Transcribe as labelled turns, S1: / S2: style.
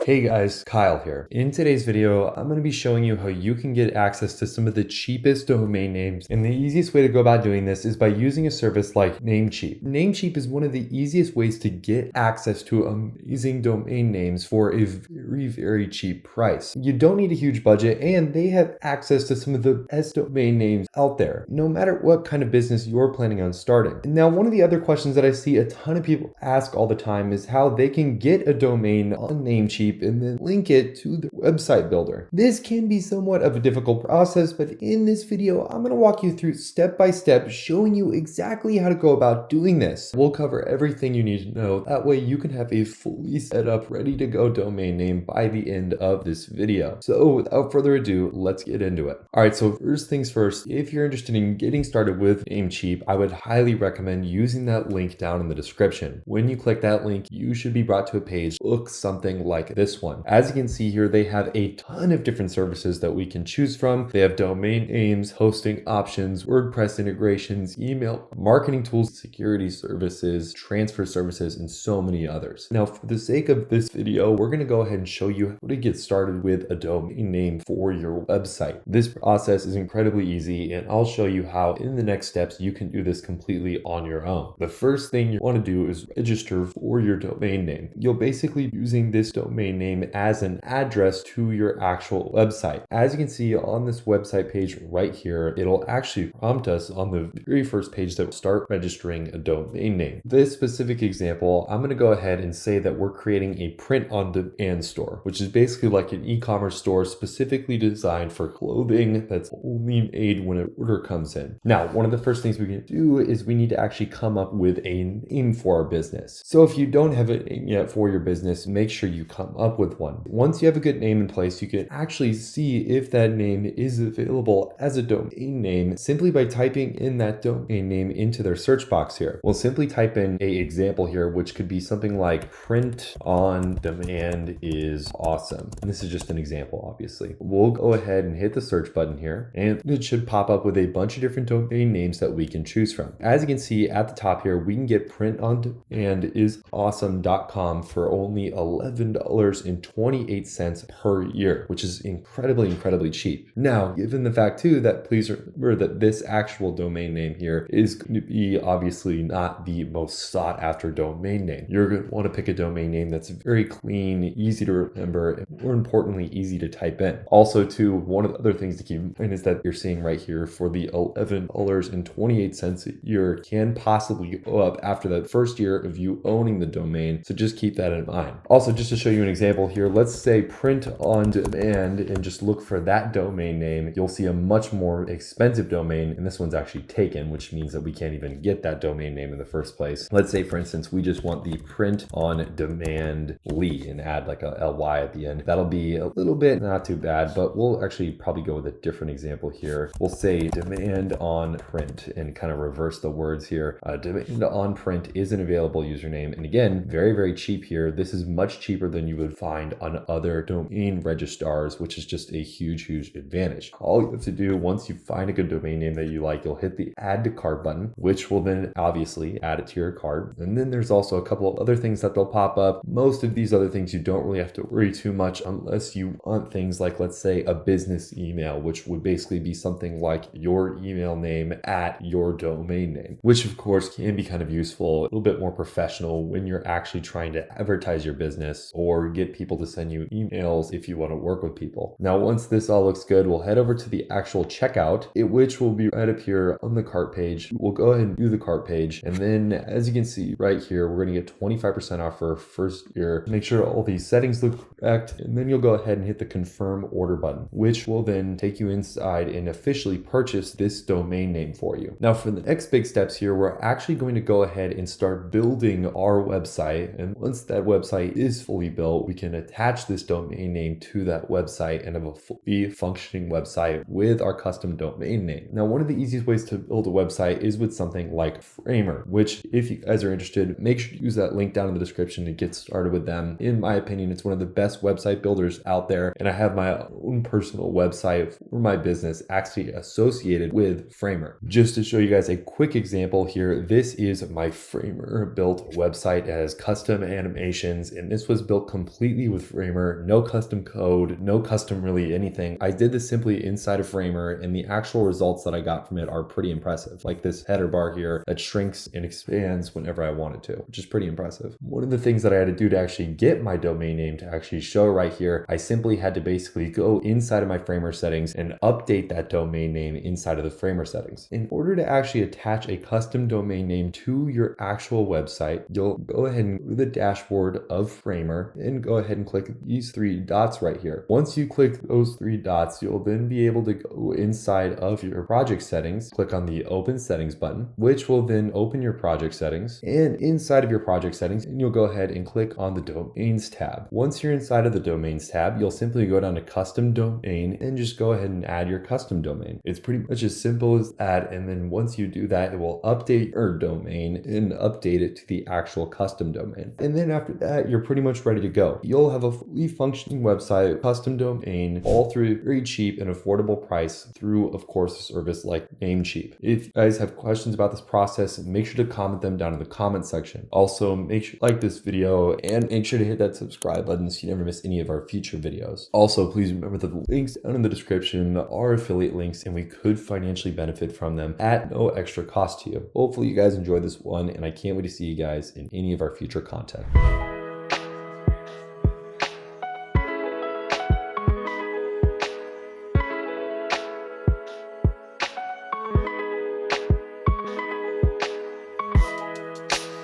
S1: Hey guys, Kyle here. In today's video, I'm going to be showing you how you can get access to some of the cheapest domain names. And the easiest way to go about doing this is by using a service like Namecheap. Namecheap is one of the easiest ways to get access to amazing domain names for a very, very cheap price. You don't need a huge budget, and they have access to some of the best domain names out there, no matter what kind of business you're planning on starting. Now, one of the other questions that I see a ton of people ask all the time is how they can get a domain on Namecheap and then link it to the website builder. This can be somewhat of a difficult process, but in this video, I'm going to walk you through step by step, showing you exactly how to go about doing this. We'll cover everything you need to know. That way you can have a fully set up, ready to go domain name by the end of this video. So without further ado, let's get into it. All right, so first things first, if you're interested in getting started with Namecheap, I would highly recommend using that link down in the description. When you click that link, you should be brought to a page that looks something like this one. As you can see here, they have a ton of different services that we can choose from. They have domain names, hosting options, WordPress integrations, email marketing tools, security services, transfer services, and so many others. Now, for the sake of this video, we're going to go ahead and show you how to get started with a domain name for your website. This process is incredibly easy, and I'll show you how in the next steps you can do this completely on your own. The first thing you want to do is register for your domain name. You'll basically be using this domain name as an address to your actual website. As you can see on this website page right here, it'll actually prompt us on the very first page that will start registering a domain name. This specific example, I'm going to go ahead and say that we're creating a print on demand store, which is basically like an e-commerce store specifically designed for clothing that's only made when an order comes in. Now, one of the first things we can do is we need to actually come up with a name for our business. So if you don't have a name yet for your business, make sure you come up with one. Once you have a good name in place, you can actually see if that name is available as a domain name simply by typing in that domain name into their search box here. We'll simply type in an example here, which could be something like print on demand is awesome. And this is just an example, obviously. We'll go ahead and hit the search button here, and it should pop up with a bunch of different domain names that we can choose from. As you can see at the top here, we can get print on demand is awesome.com for only $11.28 per year, which is incredibly cheap. Now, given the fact too that please remember that this actual domain name here is going to be obviously not the most sought after domain name. You're going to want to pick a domain name that's very clean, easy to remember, and more importantly, easy to type in. Also too, one of the other things to keep in mind is that you're seeing right here for the $11.28 a year can possibly go up after that first year of you owning the domain. So just keep that in mind. Also, just to show you an example here, let's say print on demand and just look for that domain name. You'll see a much more expensive domain, and this one's actually taken, which means that we can't even get that domain name in the first place. Let's say, for instance, we just want the print on demand Lee and add like a ly at the end. That'll be a little bit not too bad, but we'll actually probably go with a different example here. We'll say demand on print and kind of reverse the words here. Demand on print is an available username. And again, very cheap here. This is much cheaper than you would find on other domain registrars, which is just a huge advantage. All you have to do once you find a good domain name that you like, you'll hit the add to cart button, which will then obviously add it to your cart. And then there's also a couple of other things that they'll pop up. Most of these other things you don't really have to worry too much unless you want things like, let's say, a business email, which would basically be something like your email name at your domain name, which of course can be kind of useful, a little bit more professional when you're actually trying to advertise your business or get people to send you emails if you want to work with people. Now, once this all looks good, we'll head over to the actual checkout, which will be right up here on the cart page. We'll go ahead and do the cart page. And then as you can see right here, we're going to get 25% off for our first year. Make sure all these settings look correct. And then you'll go ahead and hit the confirm order button, which will then take you inside and officially purchase this domain name for you. Now, for the next big steps here, we're actually going to go ahead and start building our website. And once that website is fully built, we can attach this domain name to that website and have a fully functioning website with our custom domain name. Now, one of the easiest ways to build a website is with something like Framer, which if you guys are interested, make sure to use that link down in the description to get started with them. In my opinion, it's one of the best website builders out there. And I have my own personal website for my business actually associated with Framer. Just to show you guys a quick example here, this is my Framer built website. It has custom animations, and this was built completely completely with Framer, no custom code, no custom really anything. I did this simply inside of Framer, and the actual results that I got from it are pretty impressive. Like this header bar here that shrinks and expands whenever I wanted to, which is pretty impressive. One of the things that I had to do to actually get my domain name to actually show right here, I simply had to basically go inside of my Framer settings and update that domain name inside of the Framer settings. In order to actually attach a custom domain name to your actual website, you'll go ahead and go to the dashboard of Framer and go ahead and click these three dots right here. Once you click those three dots, you'll then be able to go inside of your project settings, click on the open settings button, which will then open your project settings, and inside of your project settings, you'll go ahead and click on the domains tab. Once you're inside of the domains tab, you'll simply go down to custom domain and just go ahead and add your custom domain. It's pretty much as simple as that. And then once you do that, it will update your domain and update it to the actual custom domain. And then after that, you're pretty much ready to go. You'll have a fully functioning website, custom domain, all through very cheap and affordable price through, of course, a service like Namecheap. If you guys have questions about this process, make sure to comment them down in the comment section. Also, make sure to like this video and make sure to hit that subscribe button so you never miss any of our future videos. Also, please remember that the links down in the description are affiliate links and we could financially benefit from them at no extra cost to you. Hopefully you guys enjoyed this one, and I can't wait to see you guys in any of our future content.